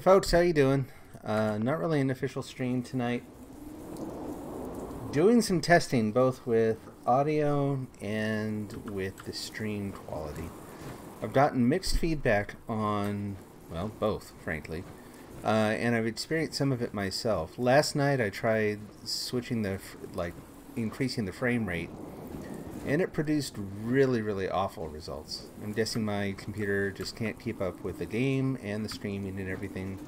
Hey folks, how you doing? Not really an official stream tonight. Doing some testing both with audio and with the stream quality. I've gotten mixed feedback on, well, both, frankly. And I've experienced some of it myself. Last night I tried switching increasing the frame rate, and it produced really awful results. I'm guessing my computer just can't keep up with the game and the streaming and everything,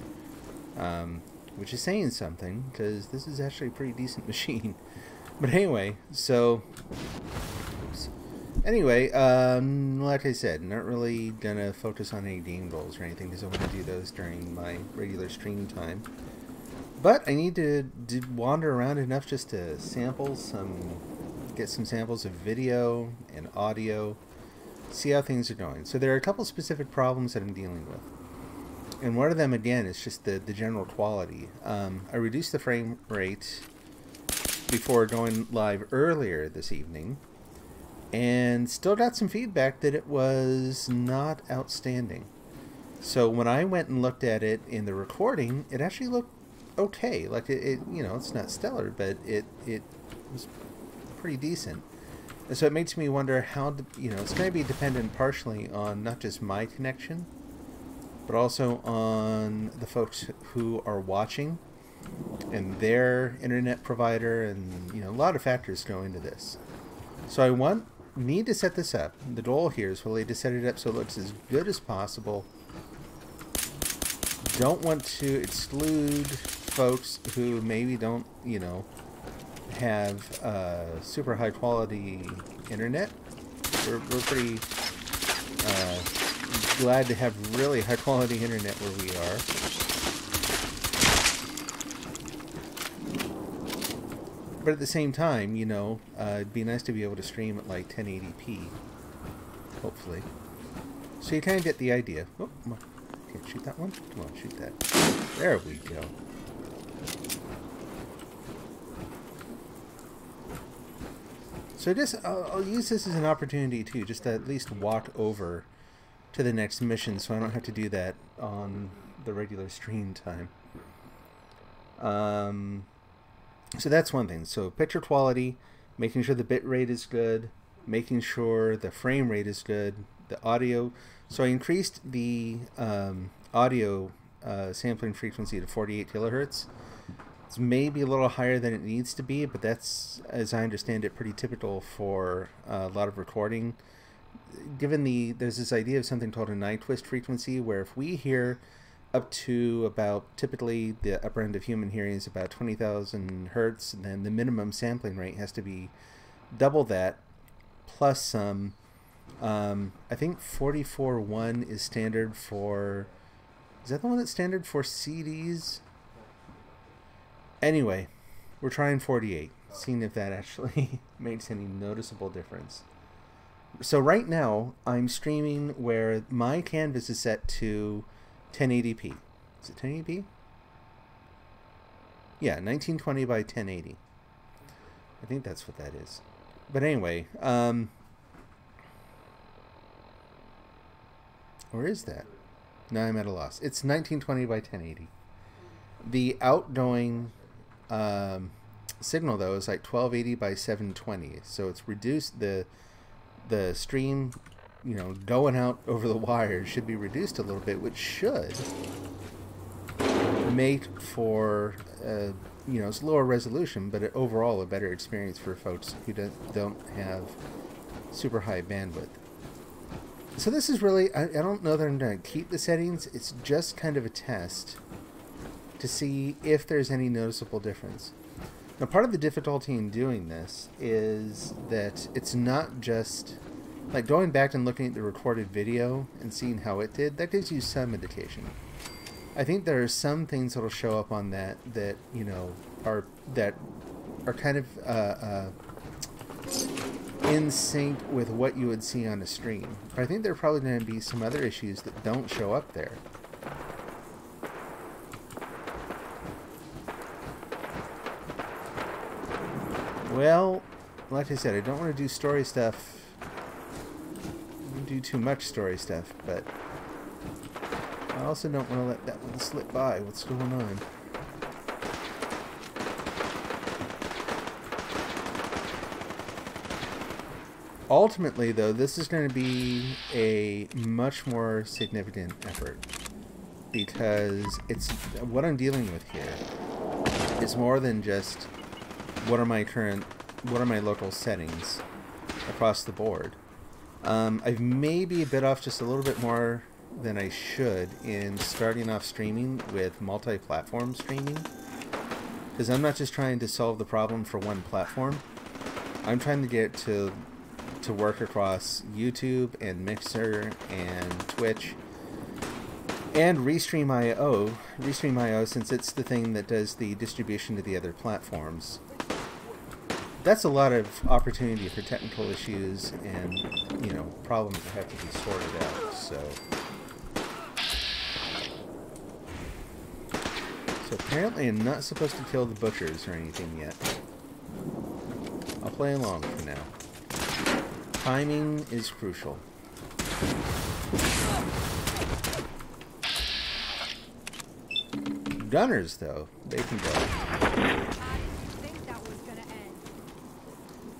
which is saying something, because this is actually a pretty decent machine. But anyway, like I said, not really gonna focus on any game goals or anything, because I want to do those during my regular stream time. But I need to wander around enough just to get some samples of video and audio, see how things are going. So there are a couple specific problems that I'm dealing with. And one of them, again, is just the general quality. I reduced the frame rate before going live earlier this evening, and still got some feedback that it was not outstanding. So when I went and looked at it in the recording, it actually looked okay. Like it's not stellar, but it was pretty decent. And so it makes me wonder how, it's going to be dependent partially on not just my connection, but also on the folks who are watching and their internet provider, and a lot of factors go into this. So I need to set this up. The goal here is really to set it up so it looks as good as possible. Don't want to exclude folks who maybe don't, have super high quality internet. We're pretty glad to have really high quality internet where we are. But at the same time, it'd be nice to be able to stream at like 1080p, hopefully. So you kind of get the idea. Oh, can't shoot that one? Come on, shoot that. There we go. So I'll use this as an opportunity too, just to at least walk over to the next mission, so I don't have to do that on the regular stream time. So that's one thing. So picture quality, making sure the bit rate is good, making sure the frame rate is good, the audio. So I increased the audio sampling frequency to 48 kilohertz. It's maybe a little higher than it needs to be, but that's, as I understand it, pretty typical for a lot of recording. Given there's this idea of something called a Nyquist frequency, where if we hear up to about, typically the upper end of human hearing is about 20,000 hertz, and then the minimum sampling rate has to be double that, plus some. I think 44.1 is standard for, is that the one that's standard for CDs? Anyway, we're trying 48, seeing if that actually makes any noticeable difference. So right now, I'm streaming where my canvas is set to 1080p. Is it 1080p? Yeah, 1920 by 1080. I think that's what that is. But anyway, where is that? Now I'm at a loss. It's 1920 by 1080. The outgoing signal, though, is like 1280 by 720. So it's reduced, the stream, going out over the wire should be reduced a little bit, which should make for, it's lower resolution, but overall a better experience for folks who don't have super high bandwidth. So this is really, I don't know that I'm going to keep the settings. It's just kind of a test to see if there's any noticeable difference. Now, part of the difficulty in doing this is that it's not just like going back and looking at the recorded video and seeing how it did. That gives you some indication. I think there are some things that'll show up on that are kind of in sync with what you would see on a stream. But I think there are probably going to be some other issues that don't show up there. Well, like I said, I don't want to do story stuff. I don't do too much story stuff, but I also don't want to let that one slip by. What's going on? Ultimately, though, this is going to be a much more significant effort because it's what I'm dealing with here is more than just what are my local settings across the board. I've maybe bit off just a little bit more than I should in starting off streaming with multi-platform streaming, because I'm not just trying to solve the problem for one platform. I'm trying to get to work across YouTube and Mixer and Twitch and Restream.io, since it's the thing that does the distribution to the other platforms. That's a lot of opportunity for technical issues and, you know, problems that have to be sorted out. So apparently I'm not supposed to kill the butchers or anything yet. I'll play along for now. Timing is crucial. Gunners, though, they can go.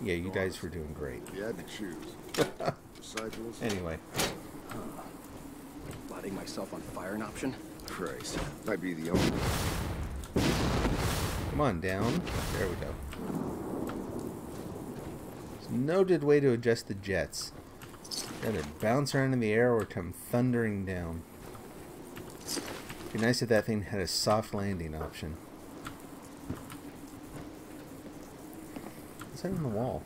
Yeah, you guys were doing great. You had to choose. Anyway. Lighting myself on fire an option? Christ. Might be the only. Come on, down. There we go. There's no good way to adjust the jets. Either bounce around in the air or come thundering down. It'd be nice if that thing had a soft landing option. What's that on the wall?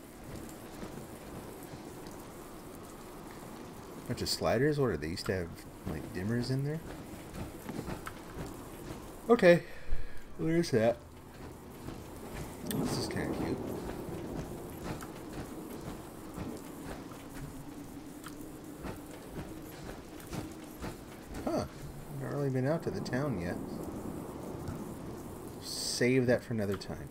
Bunch of sliders? What are they? Used to have like dimmers in there? Okay. Well, there's that. This is kind of cute. Huh. Not really been out to the town yet. Save that for another time.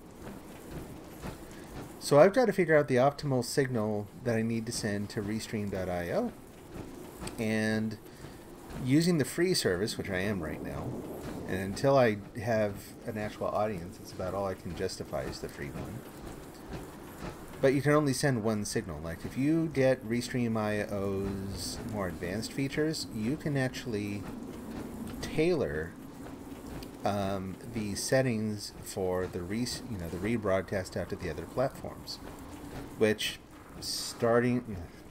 So I've got to figure out the optimal signal that I need to send to Restream.io. And using the free service, which I am right now, and until I have an actual audience, it's about all I can justify is the free one. But you can only send one signal. Like if you get Restream.io's more advanced features, you can actually tailor the settings for the rebroadcast out to the other platforms, which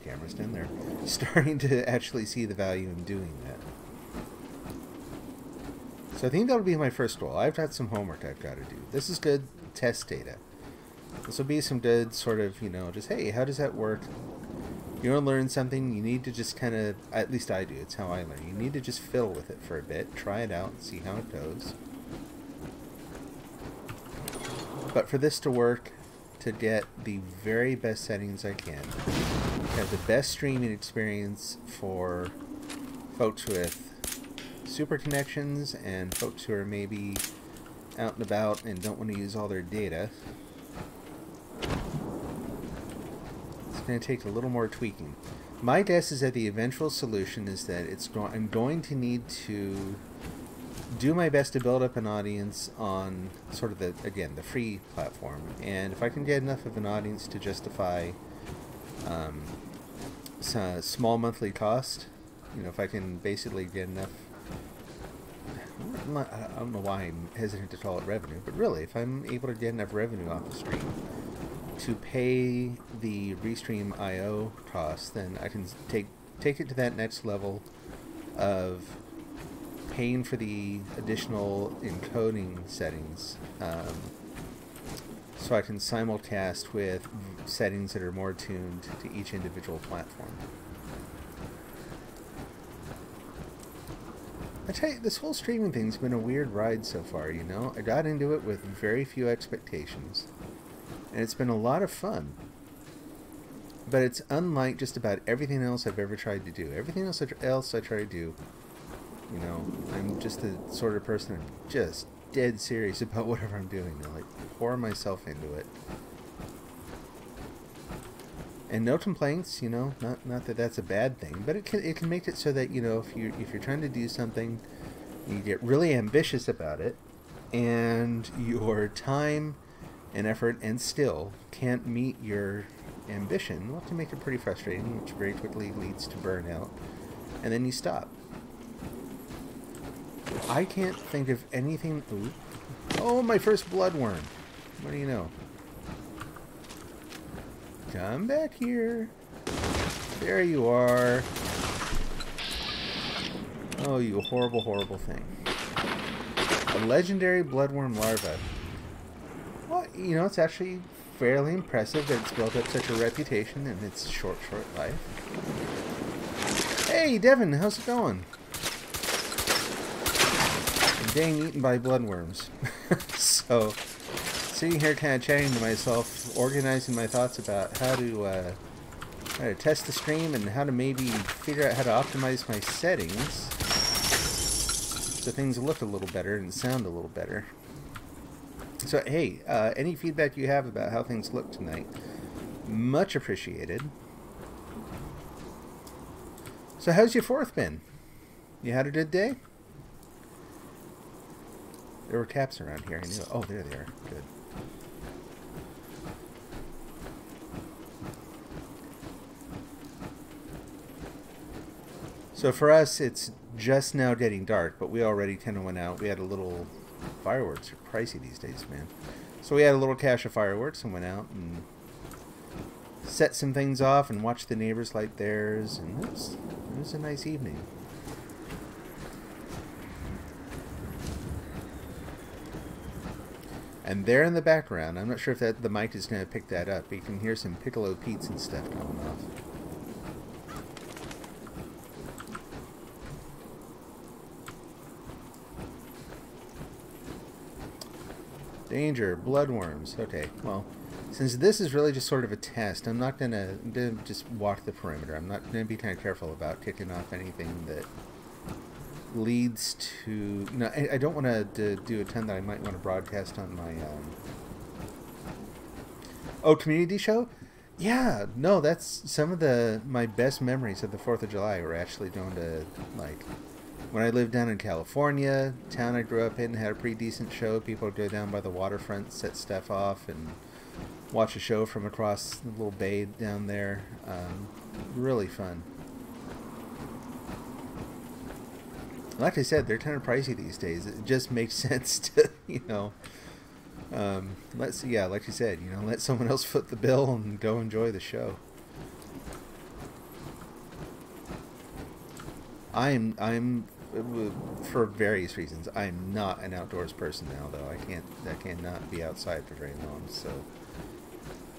camera's down there, starting to actually see the value in doing that. So I think that'll be my first goal. I've got some homework I've got to do. This is good test data. This will be some good sort of, just, hey, how does that work? You want to learn something, you need to just kind of, at least I do, it's how I learn. You need to just fiddle with it for a bit, try it out, and see how it goes. But for this to work, to get the very best settings I can, have the best streaming experience for folks with super connections and folks who are maybe out and about and don't want to use all their data, it's going to take a little more tweaking. My guess is that the eventual solution is that I'm going to need to do my best to build up an audience on sort of the free platform, and if I can get enough of an audience to justify small monthly cost, if I can basically get enough, I don't know why I'm hesitant to call it revenue, but really, if I'm able to get enough revenue off the stream to pay the Restream.io costs, then I can take it to that next level of paying for the additional encoding settings, so I can simulcast with settings that are more tuned to each individual platform. I tell you, this whole streaming thing's been a weird ride so far, I got into it with very few expectations, and it's been a lot of fun. But it's unlike just about everything else I've ever tried to do. Everything else I try to do, I'm just the sort of person I'm just dead serious about whatever I'm doing. I pour myself into it. And no complaints, not that that's a bad thing, but it can make it so that, if you're trying to do something You get really ambitious about it, and your time and effort and skill can't meet your ambition, well, to make it pretty frustrating, which very quickly leads to burnout, and then you stop. I can't think of anything... Ooh. Oh, my first bloodworm. What do you know? Come back here. There you are. Oh, you horrible, horrible thing. A legendary bloodworm larva. Well, you know, it's actually fairly impressive that it's built up such a reputation in its short, short life. Hey, Devin, how's it going? I'm getting eaten by bloodworms. So, sitting here kind of chatting to myself, organizing my thoughts about how to test the stream and how to maybe figure out how to optimize my settings so things look a little better and sound a little better. So, hey, any feedback you have about how things look tonight, much appreciated. So, how's your 4th been? You had a good day? There were caps around here. I knew. Oh, there they are. Good. So for us, it's just now getting dark, but we already kind of went out. We had a little... Fireworks are pricey these days, man. So we had a little cache of fireworks and went out and set some things off and watched the neighbors light theirs, and it was a nice evening. And there in the background, I'm not sure if the mic is going to pick that up, but you can hear some Piccolo Pete's and stuff going off. Danger, bloodworms. Okay, well, since this is really just sort of a test, I'm gonna just walk the perimeter. I'm not gonna be kind of careful about kicking off anything that leads to... You know, I don't want to do a ton that I might want to broadcast on my... Oh, community show? Yeah, no, that's some of my best memories of the 4th of July were actually going to, like... When I lived down in California, town I grew up in had a pretty decent show. People would go down by the waterfront, set stuff off, and watch a show from across the little bay down there. Really fun. Like I said, they're kind of pricey these days. It just makes sense to, you know, like you said, you know, let someone else foot the bill and go enjoy the show. I'm for various reasons, I'm not an outdoors person now, though. I cannot be outside for very long, so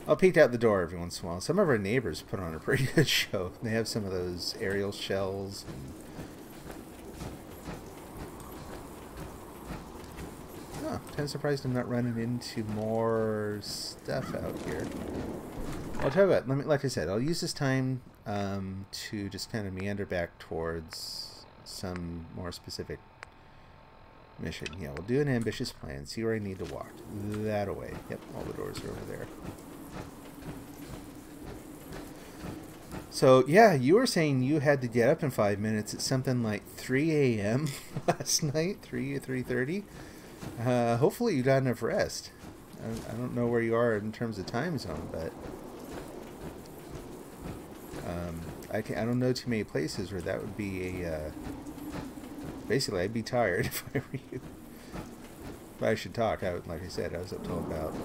I'll peek out the door every once in a while. Some of our neighbors put on a pretty good show. They have some of those aerial shells. Oh, kind of surprised I'm not running into more stuff out here. I'll tell you what, like I said, I'll use this time to just kind of meander back towards some more specific mission. Yeah, we'll do an ambitious plan. See where I need to walk. That away. Yep, all the doors are over there. So, yeah, you were saying you had to get up in 5 minutes at something like 3 a.m. last night, 3:30. Hopefully you got enough rest. I don't know where you are in terms of time zone, but I don't know too many places where that would be a... basically, I'd be tired if I were you. But I should talk. Like I said, I was up till about...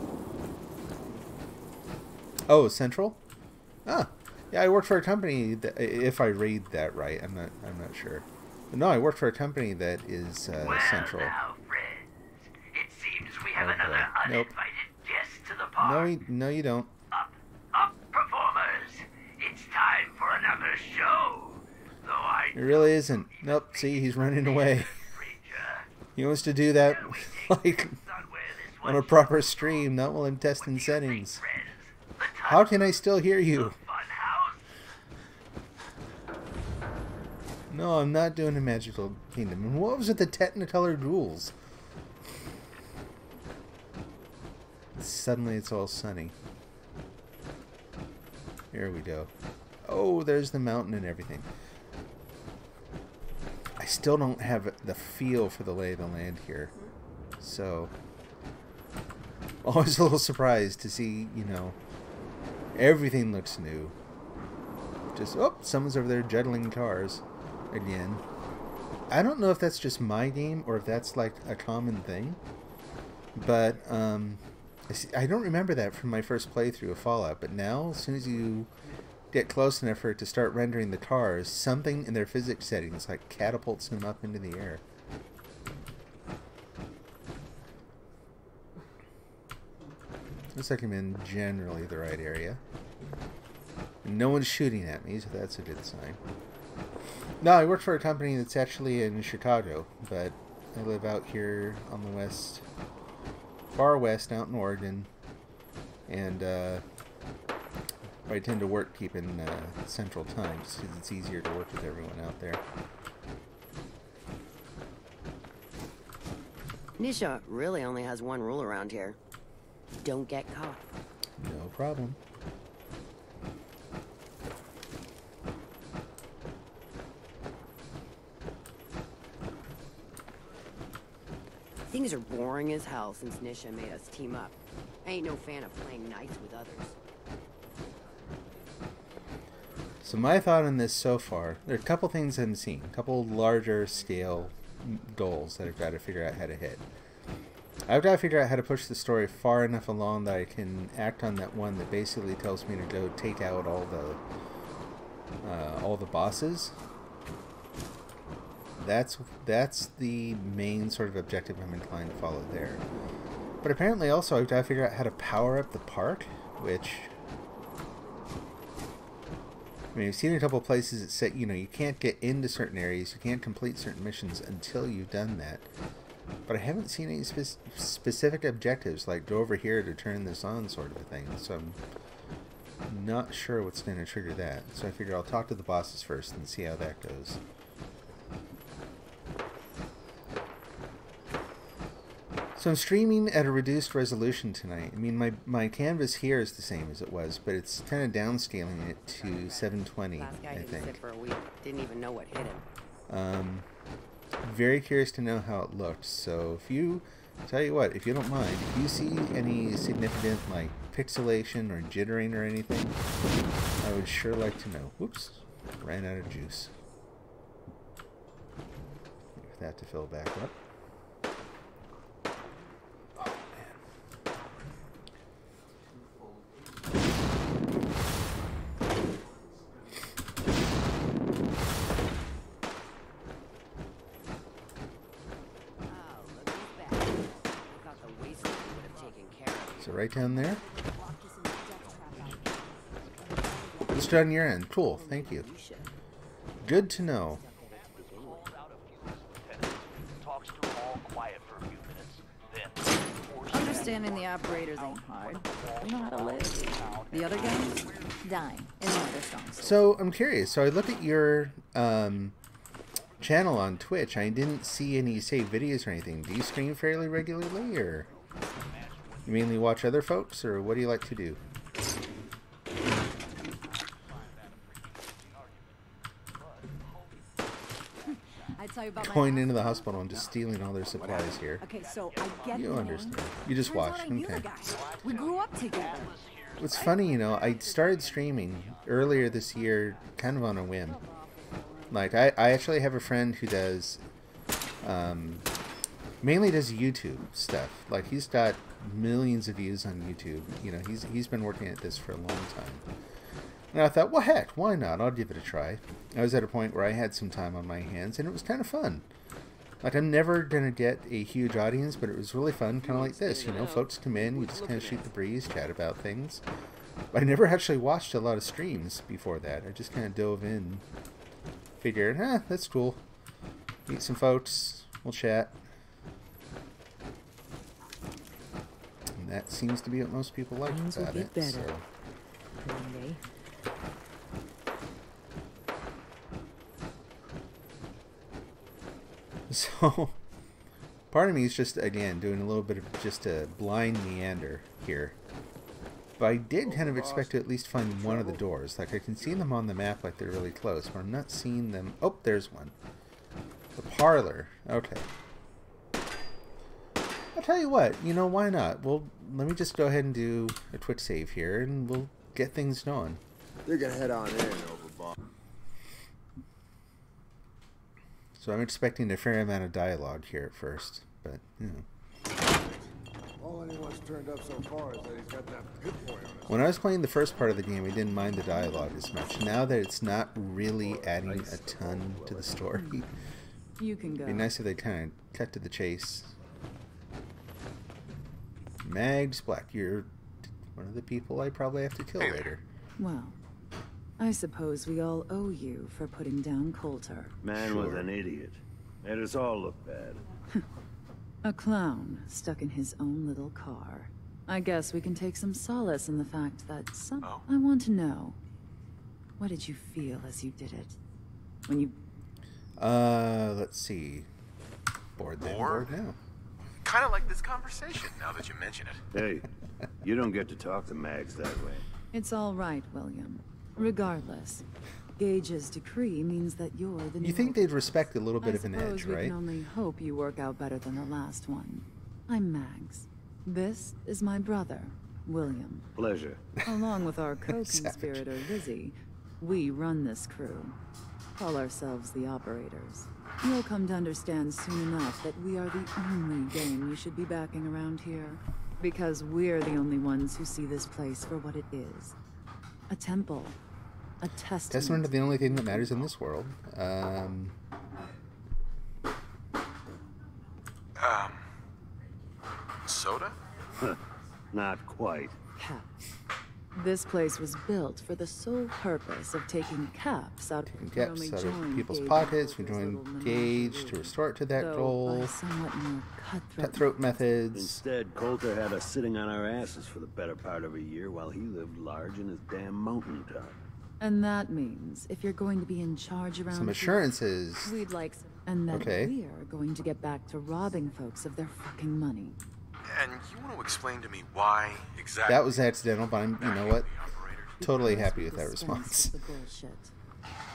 Oh, Central? Ah, yeah, I worked for a company that, if I read that right, I'm not sure. But no, I worked for a company that is Central. Now, friends, it seems we have another Nope. uninvited guest to the party. No, you don't. Up, performers! It's time for another show. Though I It really isn't. Nope, see, he's running away. He wants to do that, like, on a proper stream, not while I'm testing settings. How can I still hear you? No, I'm not doing a Magical Kingdom. And what was with the Technicolor rules? Suddenly it's all sunny. Here we go. Oh, there's the mountain and everything. I still don't have the feel for the lay of the land here. So, always a little surprised to see, you know, everything looks new. Just, oh, someone's over there juggling cars again. I don't know if that's just my game or if that's like a common thing. But, I don't remember that from my first playthrough of Fallout. But now, as soon as you get close enough for it to start rendering the cars, something in their physics settings like catapults them up into the air. Looks like I'm in generally the right area. No one's shooting at me, so that's a good sign. No, I work for a company that's actually in Chicago, but I live out here on the west, far west, out in Oregon, and I tend to work keeping Central Time because it's easier to work with everyone out there. Nisha really only has one rule around here. Don't get caught. No problem. Things are boring as hell since Nisha made us team up. I ain't no fan of playing nice with others. So my thought on this so far, there are a couple things I'm seeing, a couple larger scale goals that I've got to figure out how to hit. I've got to figure out how to push the story far enough along that I can act on that one that basically tells me to go take out all the bosses. That's the main sort of objective I'm inclined to follow there. But apparently also I've got to figure out how to power up the park, which, I mean, I've seen a couple of places that say, you know, you can't get into certain areas, you can't complete certain missions until you've done that. But I haven't seen any specific objectives, like go over here to turn this on sort of a thing. So I'm not sure what's going to trigger that. So I figure I'll talk to the bosses first and see how that goes. So I'm streaming at a reduced resolution tonight. I mean, my canvas here is the same as it was, but it's kind of downscaling it to 720, Last guy I didn't think. sit for a week. Didn't even know what hit him. Very curious to know how it looks. So if you, tell you what, if you don't mind, if you see any significant like pixelation or jittering or anything, I would sure like to know. Whoops, ran out of juice. Wait for that to fill back up. So right down there. It's done your end. Cool, thank you. Good to know. Understanding the operators ain't hard. We know how to live. The other guys, dying is one of their strong suits. So I'm curious. So I look at your channel on Twitch. I didn't see any saved videos or anything. Do you stream fairly regularly, or you mainly watch other folks, or what do you like to do? I tell you about Going into the hospital and just stealing all their supplies here. Okay, so I get You the understand. name. You just Turns watch. out I knew Okay. the guy. We grew up together. It's funny, you know, I started streaming earlier this year kind of on a whim. Like, I actually have a friend who does, mainly does YouTube stuff. Like, he's got millions of views on YouTube. You know, he's been working at this for a long time. And I thought, well, heck, why not? I'll give it a try. I was at a point where I had some time on my hands, and it was kind of fun. Like, I'm never going to get a huge audience, but it was really fun, kind of like this. You know, folks come in, you just kind of shoot the breeze, chat about things. But I never actually watched a lot of streams before that. I just kind of dove in, figured, that's cool. Meet some folks, we'll chat. And that seems to be what most people like Things will about get it. better. So. One day. So, part of me is just, again, doing a little bit of just a blind meander here. But I did kind of expect to at least find one of the doors. Like, I can see them on the map like they're really close, but I'm not seeing them. Oh, there's one. But parlor. Okay. I'll tell you what. You know, why not? Well, let me just go ahead and do a quick save here, and we'll get things going. They're gonna head on in over Bob. So I'm expecting a fair amount of dialogue here at first, but, you know. All anyone's turned up so far is that he's got that hit boy on his. When I was playing the first part of the game, I didn't mind the dialogue as much. Now that it's not really adding a ton to the story, You can go. it'd be nice if they kind of cut to the chase. Mags Black, you're one of the people I probably have to kill later. Well, I suppose we all owe you for putting down Coulter. Man was an idiot. Made us all look bad. A clown stuck in his own little car. I guess we can take some solace in the fact that I want to know. What did you feel as you did it? When you... Let's see. Bored then, bored now. Kind of like this conversation, now that you mention it. Hey, you don't get to talk to Mags that way. It's all right, William. Regardless, Gage's decree means that you're the new... You think they'd respect a little bit of an I edge, suppose we right? can only hope you work out better than the last one. I'm Mags. This is my brother, William. Pleasure. Along with our co-conspirator, Lizzie, we run this crew. Call ourselves the Operators. You'll come to understand soon enough that we are the only game you should be backing around here. Because we're the only ones who see this place for what it is. A temple. A testament. Testament to the only thing that matters in this world. Soda? Not quite. Caps. This place was built for the sole purpose of taking caps out of People's pockets. We joined Gage to restore it to that goal. Somewhat more Cutthroat methods. Instead, Coulter had us sitting on our asses for the better part of a year while he lived large in his damn mountaintop. And that means if you're going to be in charge around Some here, assurances. we'd like, and that Okay. we're going to get back to robbing folks of their fucking money. And you want to explain to me why exactly? That was accidental, but I'm, you know what? Totally Because happy we with that dispense response. the bullshit.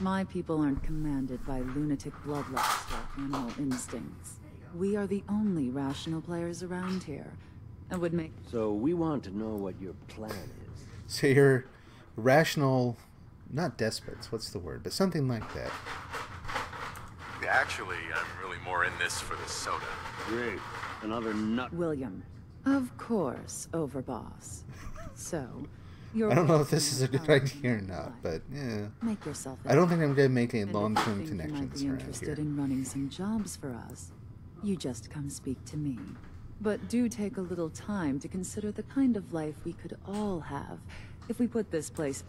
My people aren't commanded by lunatic bloodlust or animal instincts. We are the only rational players around here, and would make... So we want to know what your plan is. So you're rational, not despots, what's the word? But something like that. Actually, I'm really more in this for the soda. Great. Another nut. William. Of course, overboss. So, you're... I don't know if this is a good idea or not, but yeah. Make yourself... I don't think I'm going to make any And if you long-term think you might connections be around interested here. in running some jobs for us, you just come speak to me. But do take a little time to consider the kind of life we could all have if we put this place...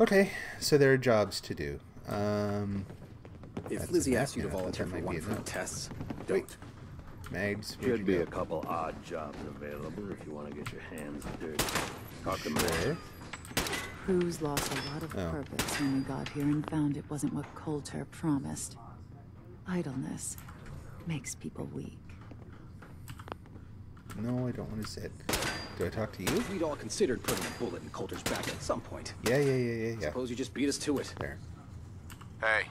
Okay, so there are jobs to do. If That's Lizzie a asks you to fact, yeah, volunteer that for might one be of her enough. tests, Wait. don't. Mags, where'd Should you be go? a couple odd jobs available if you want to get your hands dirty. Talk to me. Sure. Crews lost a lot of Oh. purpose when we got here and found it wasn't what Coulter promised. Idleness makes people weak. No, I don't want to sit. Do I talk to you? We'd all considered putting a bullet in Coulter's back at some point. Yeah. Suppose you just beat us to it. There. Hey,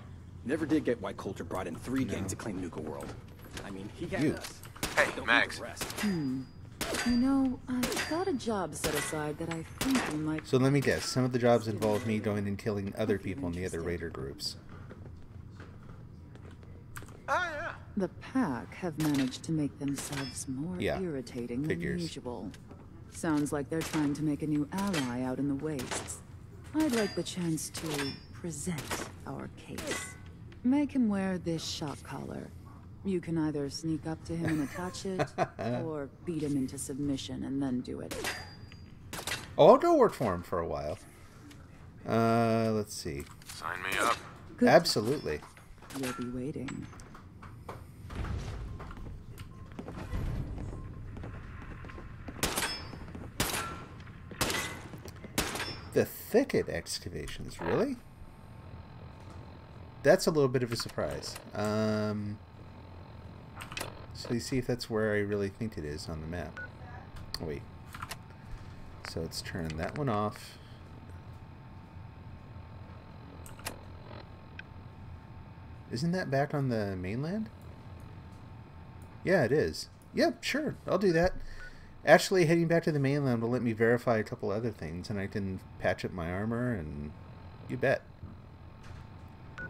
Never did get why Coulter brought in 3 gangs to claim Nuka World. I mean, he got You. us. Hey, Don't need Mags. the rest. You know, I've got a job set aside that I think we might... So let me guess. Some of the jobs involve me going and killing other people in the other raider groups. ah, yeah. The pack have managed to make themselves more Yeah, irritating figures. than usual. Sounds like they're trying to make a new ally out in the wastes. I'd like the chance to present our case. Make him wear this shock collar. You can either sneak up to him and attach it, or beat him into submission and then do it. Oh, I'll go work for him for a while. Let's see. Sign me up. Good. Absolutely. We'll be waiting. The thicket excavations, really? That's a little bit of a surprise. So you see if that's where I really think it is on the map. Oh, wait. So let's turn that one off. Isn't that back on the mainland? Yeah, it is. Yep, sure. I'll do that. Actually, heading back to the mainland will let me verify a couple other things, and I can patch up my armor, and you bet. So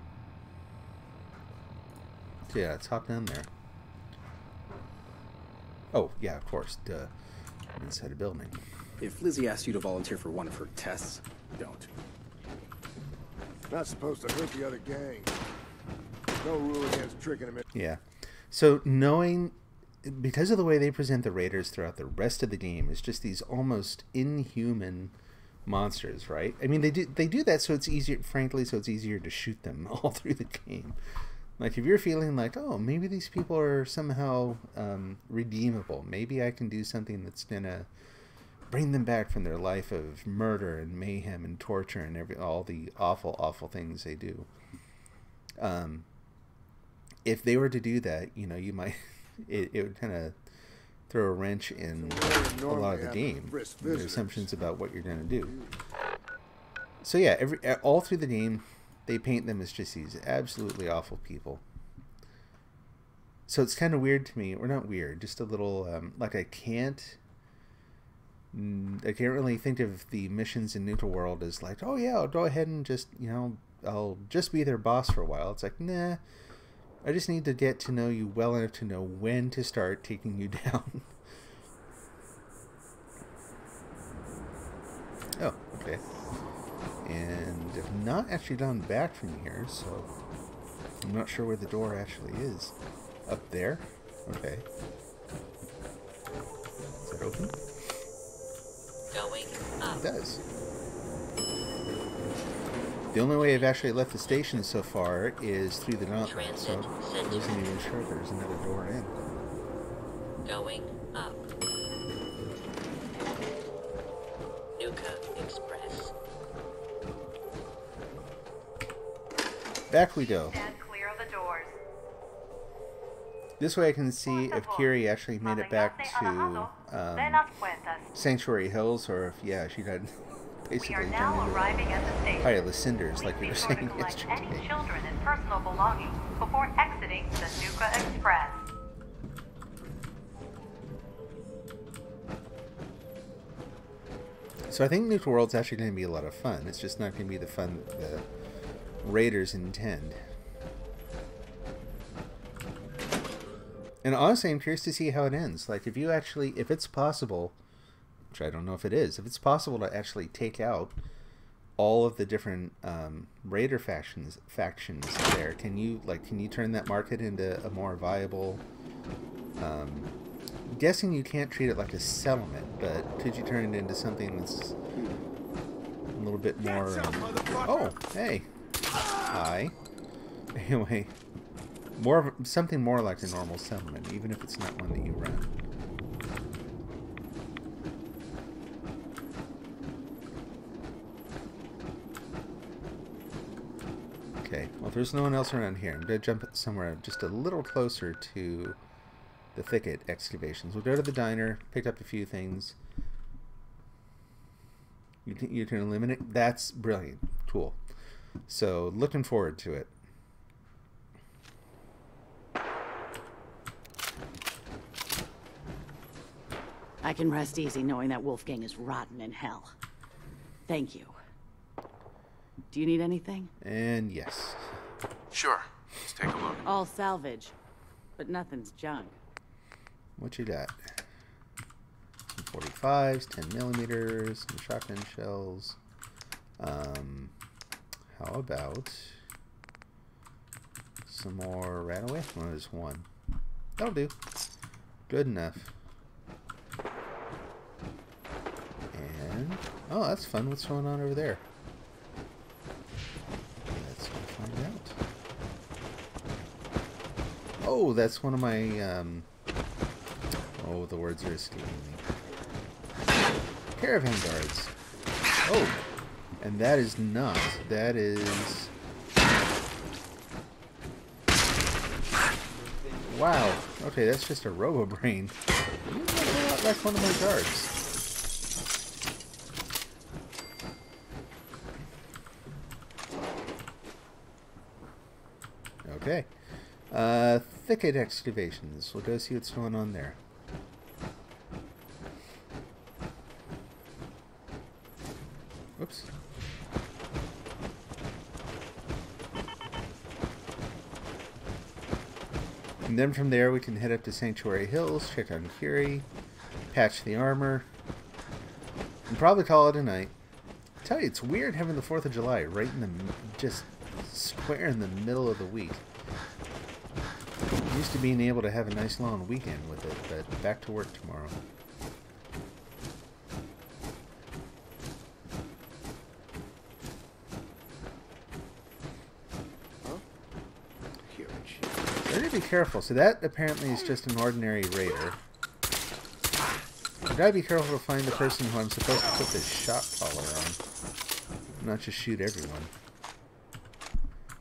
yeah, let's hop down there. Oh, yeah, of course. Duh. I'm inside a building. If Lizzie asked you to volunteer for one of her tests, don't. Not supposed to hurt the other gang. No rule against tricking them in. Yeah. So knowing, because of the way they present the raiders throughout the rest of the game, is just these almost inhuman monsters, right? I mean, they do that so it's easier, frankly, so it's easier to shoot them all through the game. Like, if you're feeling like, oh, maybe these people are somehow redeemable, maybe I can do something that's gonna bring them back from their life of murder and mayhem and torture and all the awful, awful things they do. If they were to do that, you know, you might it would kind of throw a wrench in a lot of the game, your assumptions about what you're going to do. So yeah, all through the game, they paint them as just these absolutely awful people. So it's kind of weird to me, or not weird, just a little like I can't really think of the missions in Neutral World as like, oh yeah, I'll go ahead and just, you know, I'll just be their boss for a while. It's like, nah, I just need to get to know you well enough to know when to start taking you down. Oh, okay. And I've not actually gone back from here, so I'm not sure where the door actually is. Up there? Okay. Is that open? Going up. It does. The only way I've actually left the station so far is through the gauntlet, so I wasn't even sure there's another door in. Going up. Nuka Express. Back we go. Stand clear of the doors. This way I can see if Kiri actually made it back to Sanctuary Hills, or if, yeah, she got basically we are now arriving at the station. Pile of cinders, like you were saying yesterday. Any children and personal belongings before exiting the Nuka Express. So I think Neutral World's actually going to be a lot of fun. It's just not going to be the fun that the Raiders intend. And honestly, I'm curious to see how it ends. Like, if it's possible, which I don't know if it is, if it's possible to actually take out all of the different Raider factions there, can you turn that market into a more viable? I'm guessing you can't treat it like a settlement, but could you turn it into something that's a little bit more? Oh, hey, hi. Anyway. Something more like a normal settlement, even if it's not one that you run. Okay, well, if there's no one else around here, I'm going to jump somewhere just a little closer to the thicket excavations. We'll go to the diner, pick up a few things. You can eliminate. That's brilliant. Cool. So, looking forward to it. I can rest easy knowing that Wolfgang is rotten in hell. Thank you. Do you need anything? And yes. Sure. Let's take a look. All salvage, but nothing's junk. What you got? Some 45s, 10mm, some shotgun shells. How about some more Rataway? Well, there's one. That'll do. Good enough. And oh, that's fun. What's going on over there? Let's go find out. Oh, that's one of my oh, the words are escaping me. Caravan guards. Oh, and that is not. That is. Wow. Okay, that's just a robo-brain. You look a lot like one of my guards. Okay. Thicket excavations. We'll go see what's going on there. Whoops. And then from there we can head up to Sanctuary Hills, check on Curie, patch the armor, and probably call it a night. I tell you, it's weird having the 4th of July right in the, just square in the middle of the week. I'm used to being able to have a nice long weekend with it, but back to work tomorrow. Better be careful. So that apparently is just an ordinary raider. I gotta be careful to find the person who I'm supposed to put this shock collar on. Not just shoot everyone.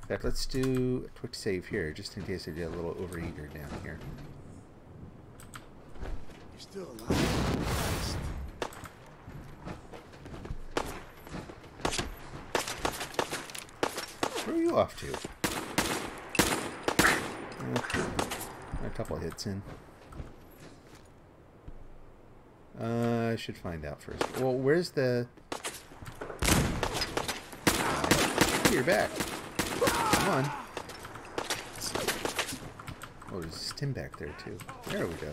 In fact, let's do a quick save here, just in case I get a little overeager down here. You're still alive. Where are you off to? A couple hits in. I should find out first. Well, where's the... Oh, you're back. Come on. Oh, there's Tim back there, too. There we go.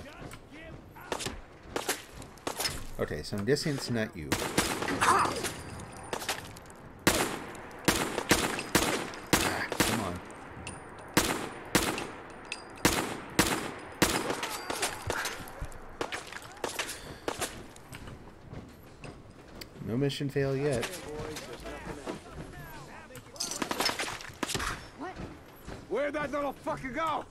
Okay, so I'm guessing it's not you. Ah, come on. No mission fail yet. What? Where'd that little fucker go?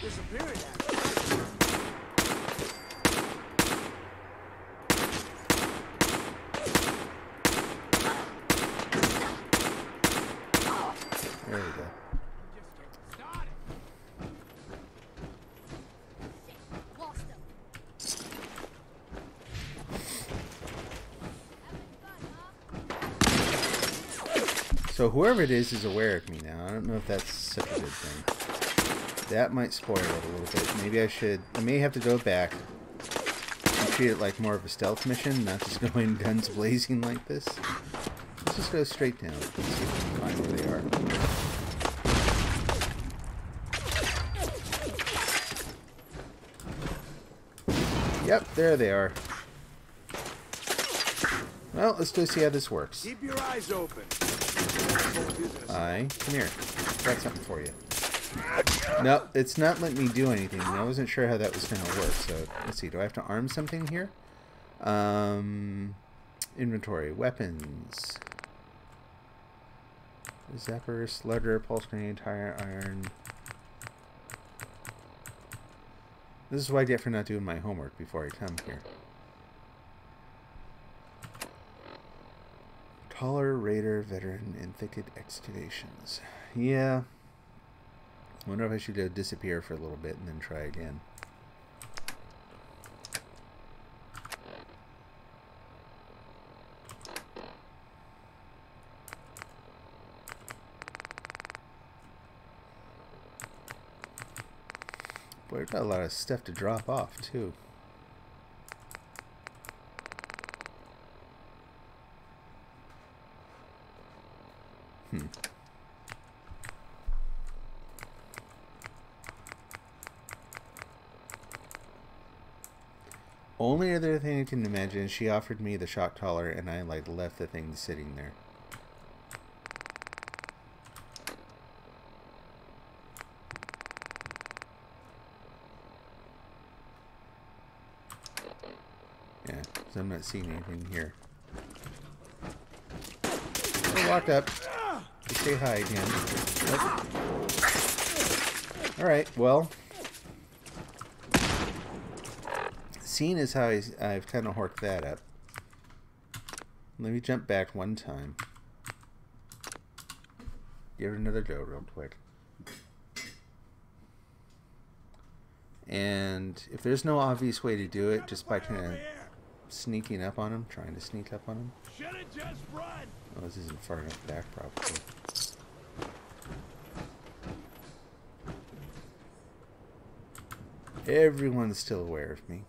Disappeared. There we go. So whoever it is aware of me now. I don't know if that's such a good thing. That might spoil it a little bit. Maybe I may have to go back and treat it like more of a stealth mission, not just go in guns blazing like this. Let's just go straight down and see if we can find where they are. Yep, there they are. Well, let's go see how this works. Keep your eyes open. Come here. Got something for you. No, it's not letting me do anything. I wasn't sure how that was going to work. So let's see. Do I have to arm something here? Inventory, weapons, zapper, slugger, pulse grenade, tire iron. This is what I get for not doing my homework before I come here. Taller, raider, veteran, and thicket excavations. Yeah. Wonder if I should go disappear for a little bit and then try again. Boy, I've got a lot of stuff to drop off, too. Only other thing I can imagine is she offered me the shock collar and I like left the thing sitting there. Yeah, because I'm not seeing anything here. I walked up to say hi again. Nope. Alright, well. Seeing as how I've kind of horked that up. Let me jump back one time. Give it another go real quick. And if there's no obvious way to do it, just by kind of sneaking up on him, trying to sneak up on him. Should've just run. Oh, this isn't far enough back, probably. Everyone's still aware of me.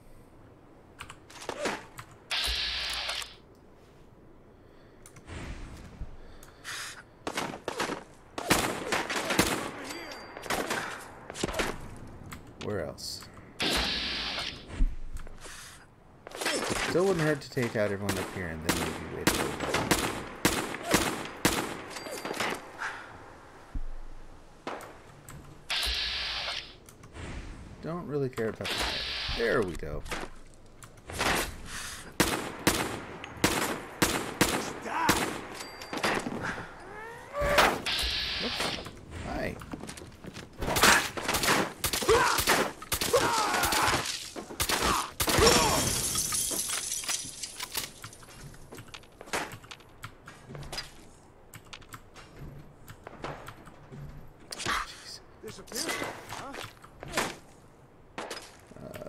Where else? Still wouldn't hurt to take out everyone up here and then maybe wait a little bit. Don't really care about that. There we go. Oops. Hi.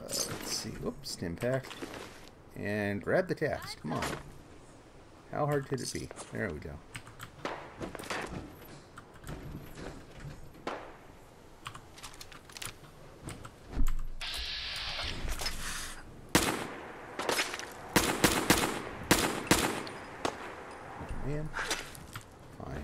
Let's see. Whoops, stim pack. And grab the cast. Come on. How hard could it be? There we go. Man. Fine.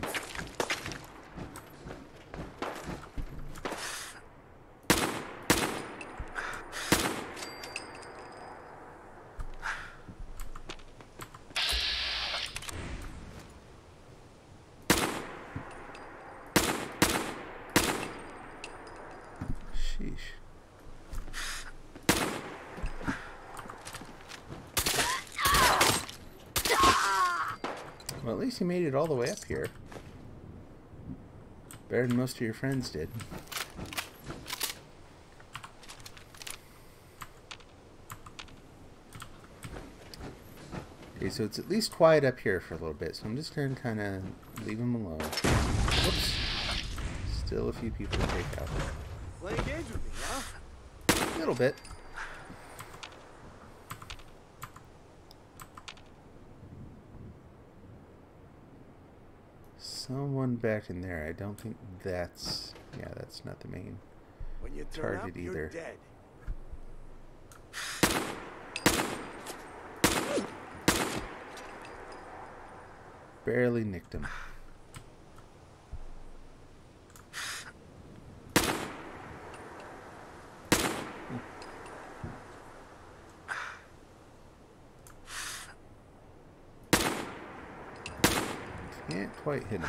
Sheesh. Well, at least you made it all the way up here. Better than most of your friends did. Okay, so it's at least quiet up here for a little bit, so I'm just going to kind of leave them alone. Whoops. Still a few people to take out. Playing games with me, huh? A little bit. Someone back in there. I don't think that's... Yeah, that's not the main When you turn target up, you're either. dead. Barely nicked him. Can't quite hit him.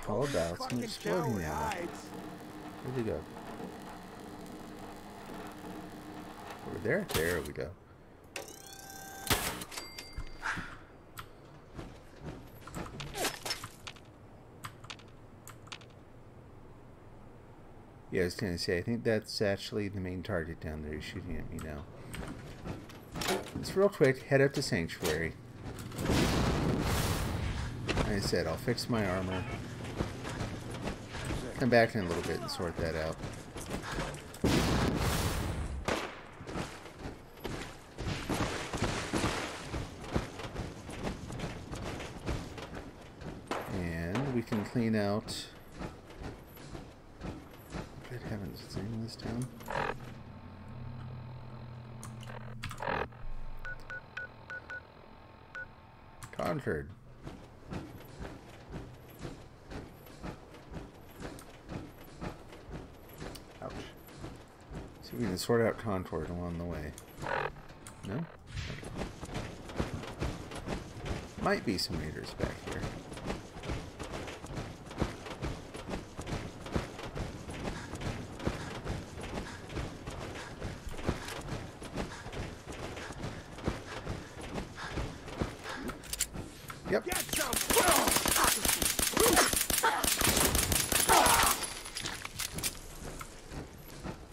How about some exploding ammo? Where'd he go? Over there? There we go. Yeah, I was gonna say, I think that's actually the main target down there. He's shooting at me now. Just real quick, head up to Sanctuary. Like I said, I'll fix my armor. Come back in a little bit and sort that out. And we can clean out... Good heavens, is there anyone in this town? Concord. Ouch. See if we can sort out Concord along the way. No? Okay. Might be some raiders back here. Yep.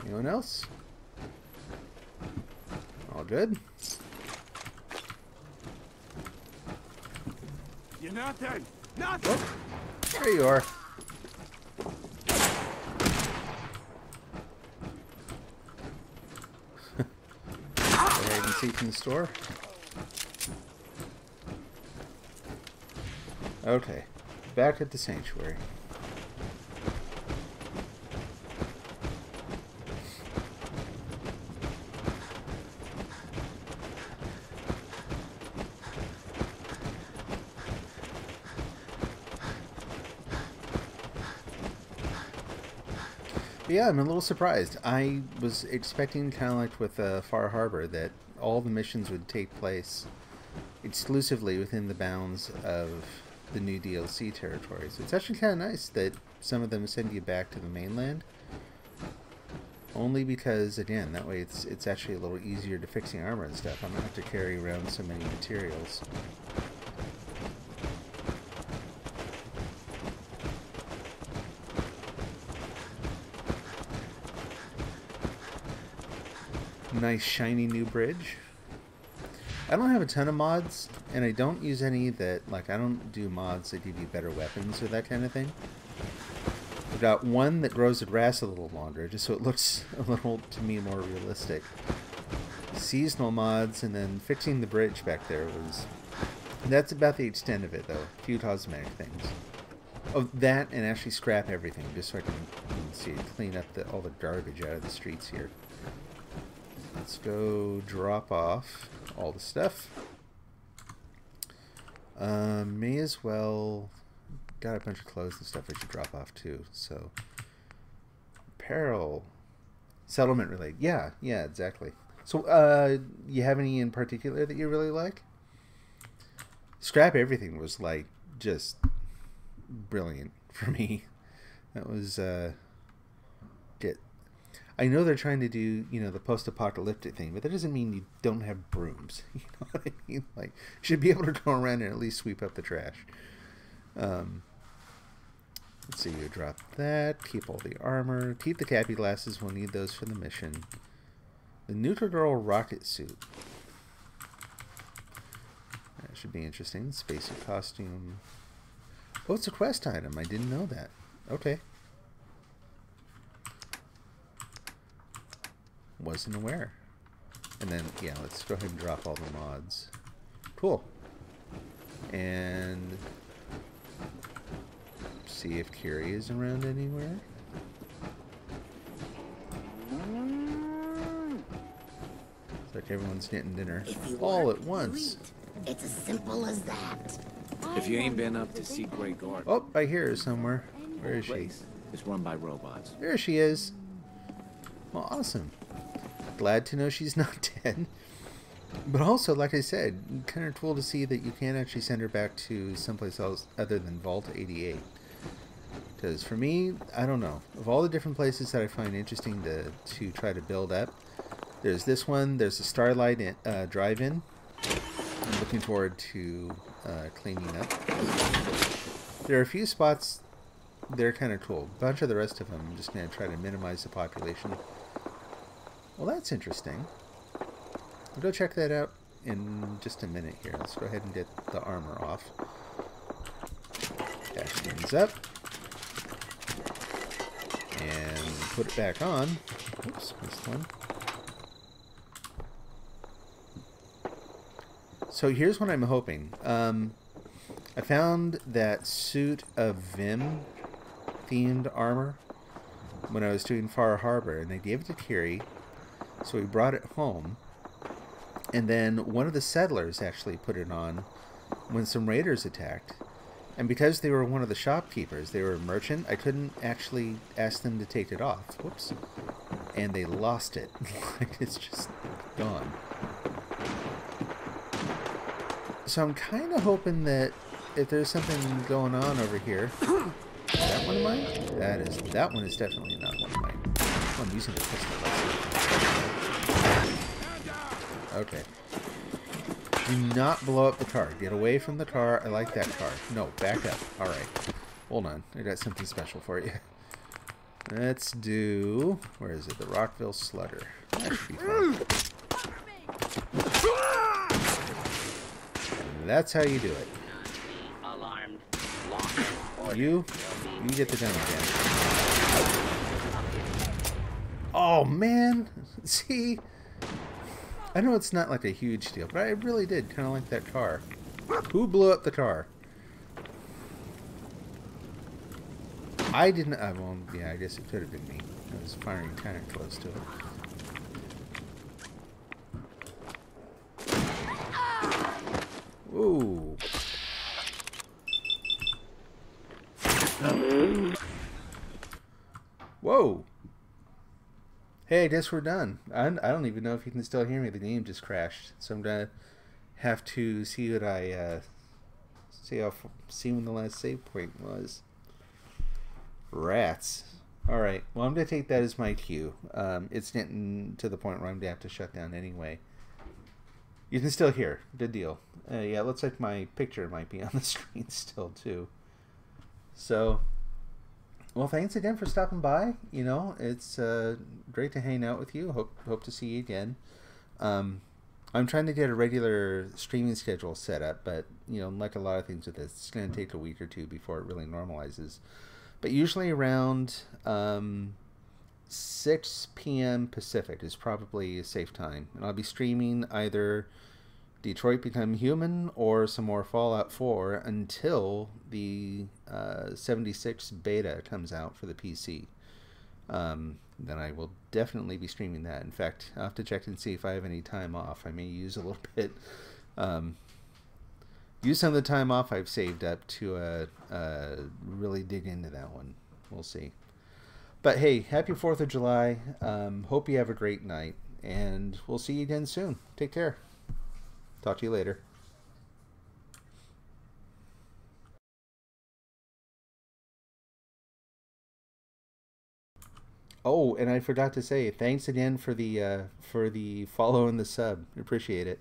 Anyone else? All good? You're nothing! Nothing! Oh, there you are. Go ahead and seat from the store. Okay, back at the sanctuary. Yeah, I'm a little surprised. I was expecting, kind of like with Far Harbor, that all the missions would take place exclusively within the bounds of the new DLC territories. It's actually kind of nice that some of them send you back to the mainland. Only because, again, that way it's actually a little easier to fixing armor and stuff. I don't have to carry around so many materials. Nice shiny new bridge. I don't have a ton of mods, and I don't use any that, like, I don't do mods that give you better weapons or that kind of thing. I've got one that grows the grass a little longer, just so it looks a little, to me, more realistic. Seasonal mods, and then fixing the bridge back there was... That's about the extent of it, though. A few cosmetic things. Oh, that, and actually scrap everything, just so I can, see, clean up all the garbage out of the streets here. Let's go drop off all the stuff. May as well... Got a bunch of clothes and stuff I should drop off too, so... Apparel. Settlement related. Yeah, exactly. So, you have any in particular that you really like? Scrap Everything was, like, just brilliant for me. That was, I know they're trying to do, the post-apocalyptic thing, but that doesn't mean you don't have brooms. You know what I mean? Like, you should be able to go around and at least sweep up the trash. Let's see, you drop that, keep all the armor, keep the cappy glasses, we'll need those for the mission. The Nuka Girl rocket suit. That should be interesting. Spacesuit costume. Oh, it's a quest item. I didn't know that. Okay. Wasn't aware. And then, yeah, let's go ahead and drop all the mods. Cool. And see if Kiri is around anywhere. It's like everyone's getting dinner all at once. It's as simple as that. If you ain't been up to see Grey Guard... Oh, I hear her somewhere. Where is she? It's run by robots. There she is. Well, awesome. Glad to know she's not dead. But also, like I said, kind of cool to see that you can actually send her back to someplace else other than Vault 88. Because for me, I don't know. Of all the different places that I find interesting to try to build up, there's this one, there's the Starlight Drive-In. I'm looking forward to cleaning up. There are a few spots that are kind of cool. A bunch of the rest of them, I'm just going to try to minimize the population. Well, that's interesting. I'll go check that out in just a minute here. Let's go ahead and get the armor off. Dash things up. And put it back on. Oops, missed one. So here's what I'm hoping. I found that suit of Vim themed armor when I was doing Far Harbor, and I gave it to Kiri, so we brought it home. And then one of the settlers actually put it on when some raiders attacked. And because they were one of the shopkeepers, they were a merchant, I couldn't actually ask them to take it off. Whoops. And they lost it. Like, it's just gone. So I'm kind of hoping that if there's something going on over here... Is that one of mine? That one is definitely not one of mine. Oh, I'm using the pistol. Okay. Do not blow up the car. Get away from the car. I like that car. No, back up. Alright. Hold on. I got something special for you. Let's do... Where is it? The Rockville Slugger. That should be fun. And that's how you do it. You get the gun again. Oh, man. See? I know it's not like a huge deal, but I really did kind of like that car. Who blew up the car? I didn't. Well, yeah, I guess it could have been me. I was firing kind of close to it. Ooh. Whoa. Hey, I guess we're done. I don't even know if you can still hear me. The game just crashed, so I'm gonna have to see what I see when the last save point was. Rats. All right. Well, I'm gonna take that as my cue. It's getting to the point where I'm gonna have to shut down anyway. You can still hear. Good deal. Yeah, it looks like my picture might be on the screen still too. So. Well, thanks again for stopping by. You know, it's great to hang out with you. Hope to see you again. I'm trying to get a regular streaming schedule set up, but, you know, like a lot of things with this, it's going to take a week or two before it really normalizes. But usually around 6 p.m. Pacific is probably a safe time. And I'll be streaming either Detroit Become Human or some more Fallout 4 until the 76 beta comes out for the PC. Then I will definitely be streaming that. In fact, I'll have to check and see if I have any time off. I may use a little bit. Use some of the time off I've saved up to really dig into that one. We'll see. But hey, happy 4th of July. Hope you have a great night. And we'll see you again soon. Take care. Talk to you later. Oh, and I forgot to say, thanks again for the follow and the sub. Appreciate it.